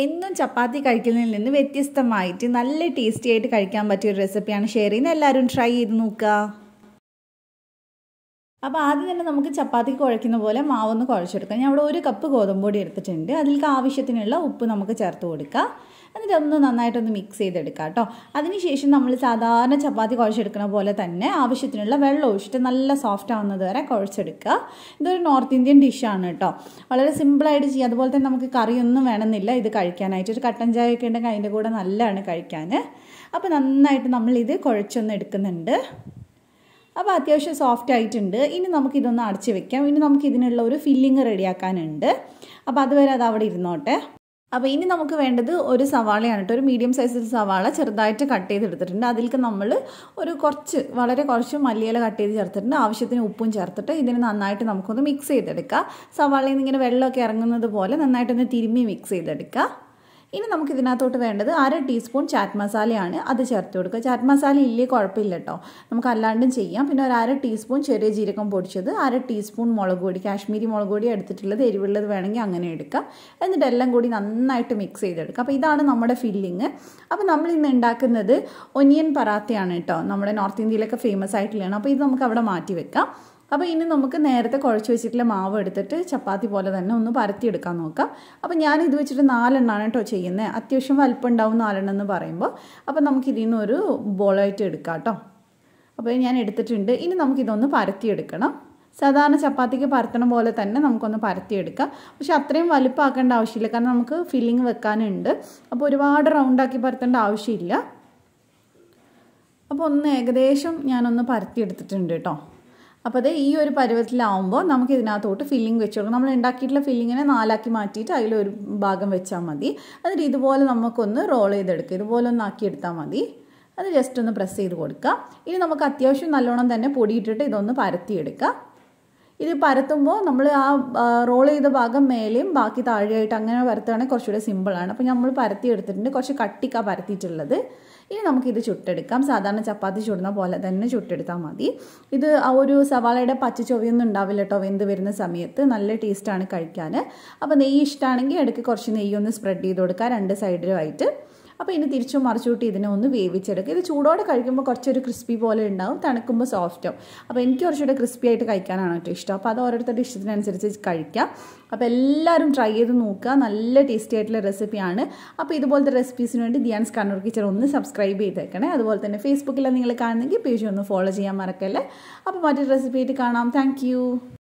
എന്നും ചപ്പാത്തി കഴിക്കുന്നതിൽ നിന്ന് വ്യത്യസ്തമായിട്ട് നല്ല ടേസ്റ്റി ആയിട്ട് കഴിക്കാൻ പറ്റിയ ഒരു റെസിപ്പിയാണ് ഷെയർ ചെയ്യുന്നത്. എല്ലാവരും ട്രൈ ചെയ്ത് നോക്കുക. അപ്പോൾ ആദ്യം തന്നെ നമുക്ക് ചപ്പാത്തി കുഴയ്ക്കുന്ന പോലെ മാവൊന്ന് കുഴച്ചെടുക്കാം. ഞാൻ ഇവിടെ 1 കപ്പ് ഗോതമ്പ് പൊടി എടുത്തിട്ടുണ്ട്. അതിലേക്ക് ആവശ്യത്തിനുള്ള ഉപ്പ് നമുക്ക് ചേർത്ത് കൊടുക്കാം. എന്നിട്ട് ഒന്ന് നന്നായിട്ടൊന്ന് മിക്സ് ചെയ്തെടുക്കാം കേട്ടോ. അതിനുശേഷം നമ്മൾ സാധാരണ ചപ്പാത്തി കുഴച്ചെടുക്കുന്ന പോലെ തന്നെ ആവശ്യത്തിനുള്ള വെള്ളം ഒഴിച്ചിട്ട് നല്ല സോഫ്റ്റ് ആവുന്നത് വരെ കുഴച്ചെടുക്കുക. ഇതൊരു നോർത്ത് ഇന്ത്യൻ ഡിഷാണ് കേട്ടോ. വളരെ സിമ്പിളായിട്ട് ചെയ്യുക. അതുപോലെ തന്നെ നമുക്ക് കറിയൊന്നും വേണമെന്നില്ല ഇത് കഴിക്കാനായിട്ട്. ഒരു കട്ടൻ ചായ ഒക്കെ ഉണ്ടെങ്കിൽ അതിൻ്റെ കൂടെ നല്ലതാണ് കഴിക്കാൻ. അപ്പോൾ നന്നായിട്ട് നമ്മളിത് കുഴച്ചൊന്ന് എടുക്കുന്നുണ്ട്. അപ്പോൾ അത്യാവശ്യം സോഫ്റ്റ് ആയിട്ടുണ്ട്. ഇനി നമുക്കിതൊന്ന് അടച്ച് വെക്കാം. ഇനി നമുക്കിതിനുള്ള ഒരു ഫില്ലിങ് റെഡിയാക്കാനുണ്ട്. അപ്പോൾ അതുവരെ അത് അവിടെ ഇരുന്നോട്ടെ. അപ്പോൾ ഇനി നമുക്ക് വേണ്ടത് ഒരു സവാളയാണ് കേട്ടോ. ഒരു മീഡിയം സൈസിൽ സവാള ചെറുതായിട്ട് കട്ട് ചെയ്തെടുത്തിട്ടുണ്ട്. അതിലേക്ക് നമ്മൾ വളരെ കുറച്ച് മല്ലിയില കട്ട് ചെയ്ത് ചേർത്തിട്ടുണ്ട്. ആവശ്യത്തിന് ഉപ്പും ചേർത്തിട്ട് ഇതിന് നന്നായിട്ട് നമുക്കൊന്ന് മിക്സ് ചെയ്തെടുക്കാം. സവാളയിൽ നിന്ന് ഇങ്ങനെ വെള്ളമൊക്കെ ഇറങ്ങുന്നത് പോലെ നന്നായിട്ടൊന്ന് തിരുമ്മി മിക്സ് ചെയ്തെടുക്കാം. ഇനി നമുക്ക് ഇതിനകത്തോട്ട് വേണ്ടത് 1/2 ടീസ്പൂൺ ചാറ്റ് മസാലയാണ്. അത് ചേർത്ത് കൊടുക്കുക. ചാറ്റ് മസാല ഇല്ലേ കുഴപ്പമില്ല കേട്ടോ, നമുക്ക് അല്ലാണ്ടും ചെയ്യാം. പിന്നെ ഒരു 1/2 ടീസ്പൂൺ ചെറിയ ജീരകം പൊടിച്ചത്, 1/2 ടീസ്പൂൺ മുളക് പൊടി, കാശ്മീരി മുളക് പൊടി എടുത്തിട്ടുള്ളത്, എരിവുള്ളത് വേണമെങ്കിൽ അങ്ങനെ എടുക്കാം. എന്നിട്ട് എല്ലാം കൂടി നന്നായിട്ട് മിക്സ് ചെയ്തെടുക്കുക. അപ്പോൾ ഇതാണ് നമ്മുടെ ഫില്ലിങ്. അപ്പോൾ നമ്മൾ ഇന്ന് ഉണ്ടാക്കുന്നത് ഒനിയൻ പറാത്തയാണ് കേട്ടോ. നമ്മുടെ നോർത്ത് ഇന്ത്യയിലൊക്കെ ഫേമസ് ആയിട്ടുള്ളതാണ്. അപ്പോൾ ഇത് നമുക്ക് അവിടെ മാറ്റി വെക്കാം. അപ്പോൾ ഇനി നമുക്ക് നേരത്തെ കുഴച്ച് വെച്ചിട്ടുള്ള മാവ് എടുത്തിട്ട് ചപ്പാത്തി പോലെ തന്നെ ഒന്ന് പരത്തിയെടുക്കാൻ നോക്കാം. അപ്പോൾ ഞാൻ ഇത് വെച്ചിട്ട് 4 എണ്ണമാണ് കേട്ടോ ചെയ്യുന്നത്. അത്യാവശ്യം വലിപ്പം ഉണ്ടാവും 4 എണ്ണം എന്ന് പറയുമ്പോൾ. അപ്പോൾ നമുക്ക് ഇതിൽ നിന്നൊരു ബോളായിട്ട് എടുക്കാം കേട്ടോ. അപ്പോൾ ഞാൻ എടുത്തിട്ടുണ്ട്. ഇനി നമുക്കിതൊന്ന് പരത്തിയെടുക്കണം. സാധാരണ ചപ്പാത്തിക്ക് പരത്തണം പോലെ തന്നെ നമുക്കൊന്ന് പരത്തിയെടുക്കാം. പക്ഷെ അത്രയും വലിപ്പമാക്കേണ്ട ആവശ്യമില്ല, കാരണം നമുക്ക് ഫില്ലിങ് വെക്കാനുണ്ട്. അപ്പോൾ ഒരുപാട് റൗണ്ടാക്കി പരത്തേണ്ട ആവശ്യമില്ല. അപ്പോൾ ഒന്ന് ഏകദേശം ഞാനൊന്ന് പരത്തിയെടുത്തിട്ടുണ്ട് കേട്ടോ. അപ്പോൾ അത് ഈ ഒരു പരുവത്തിലാവുമ്പോൾ നമുക്ക് ഇതിനകത്തോട്ട് ഫില്ലിങ് വെച്ച് കൊടുക്കണം. നമ്മൾ ഉണ്ടാക്കിയിട്ടുള്ള ഫില്ലിങ്ങിനെ 4 ആക്കി മാറ്റിയിട്ട് അതിലൊരു ഭാഗം വെച്ചാൽ മതി. എന്നിട്ട് ഇതുപോലെ നമുക്കൊന്ന് റോൾ ചെയ്തെടുക്കുക. ഇതുപോലെ ഒന്ന് ആക്കിയെടുത്താൽ മതി. അത് ജസ്റ്റ് ഒന്ന് പ്രസ് ചെയ്ത് കൊടുക്കുക. ഇനി നമുക്ക് അത്യാവശ്യം നല്ലോണം തന്നെ പൊടിയിട്ടിട്ട് ഇതൊന്ന് പരത്തിയെടുക്കുക. ഇത് പരത്തുമ്പോൾ നമ്മൾ ആ റോൾ ചെയ്ത ഭാഗം മേലെയും ബാക്കി താഴെയായിട്ട് അങ്ങനെ പരത്തുകയാണെങ്കിൽ കുറച്ചുകൂടെ സിമ്പിളാണ്. അപ്പോൾ നമ്മൾ പരത്തി എടുത്തിട്ടുണ്ട്. കുറച്ച് കട്ടിക്കാണ് പരത്തിയിട്ടുള്ളത്. ഇനി നമുക്കിത് ചുട്ടെടുക്കാം. സാധാരണ ചപ്പാത്തി ചുടുന്ന പോലെ തന്നെ ചുട്ടെടുത്താൽ മതി. ഇത് ആ ഒരു സവാളയുടെ പച്ച ചൊവ്യൊന്നും ഉണ്ടാവില്ല കേട്ടോ വെന്ത് വരുന്ന സമയത്ത്. നല്ല ടേസ്റ്റാണ് കഴിക്കാൻ. അപ്പോൾ നെയ്യ് ഇഷ്ടമാണെങ്കിൽ ഇടയ്ക്ക് കുറച്ച് നെയ്യൊന്ന് സ്പ്രെഡ് ചെയ്ത് കൊടുക്കുക 2 സൈഡിലുമായിട്ട്. അപ്പോൾ ഇനി തിരിച്ചും മറിച്ചുകൂട്ടി ഇതിനെ ഒന്ന് വേവിച്ചെടുക്കുക. ഇത് ചൂടോടെ കഴിക്കുമ്പോൾ കുറച്ചൊരു ക്രിസ്പി പോലെ ഉണ്ടാവും, തണുക്കുമ്പോൾ സോഫ്റ്റ് ആവും. അപ്പോൾ എനിക്ക് കുറച്ചുകൂടെ ക്രിസ്പി ആയിട്ട് കഴിക്കാനാണ് ഏറ്റവും ഇഷ്ടം. അപ്പോൾ അത് ഓരോരുത്തരുടെ ഇഷ്ടത്തിനനുസരിച്ച് കഴിക്കാം. അപ്പോൾ എല്ലാവരും ട്രൈ ചെയ്ത് നോക്കുക. നല്ല ടേസ്റ്റി ആയിട്ടുള്ള റെസിപ്പിയാണ്. അപ്പോൾ ഇതുപോലത്തെ റെസിപ്പീസിന് വേണ്ടി ഡിയാൻസ് കണ്ണൂർ കിച്ചൺ ഒന്ന് സബ്സ്ക്രൈബ് ചെയ്തേക്കണേ. അതുപോലെ തന്നെ ഫേസ്ബുക്കിൽ നിങ്ങൾ കാണുന്നെങ്കിൽ പേജ് ഒന്ന് ഫോളോ ചെയ്യാൻ മറക്കല്ലേ. അപ്പോൾ മറ്റൊരു റെസിപ്പി ആയിട്ട് കാണാം. താങ്ക്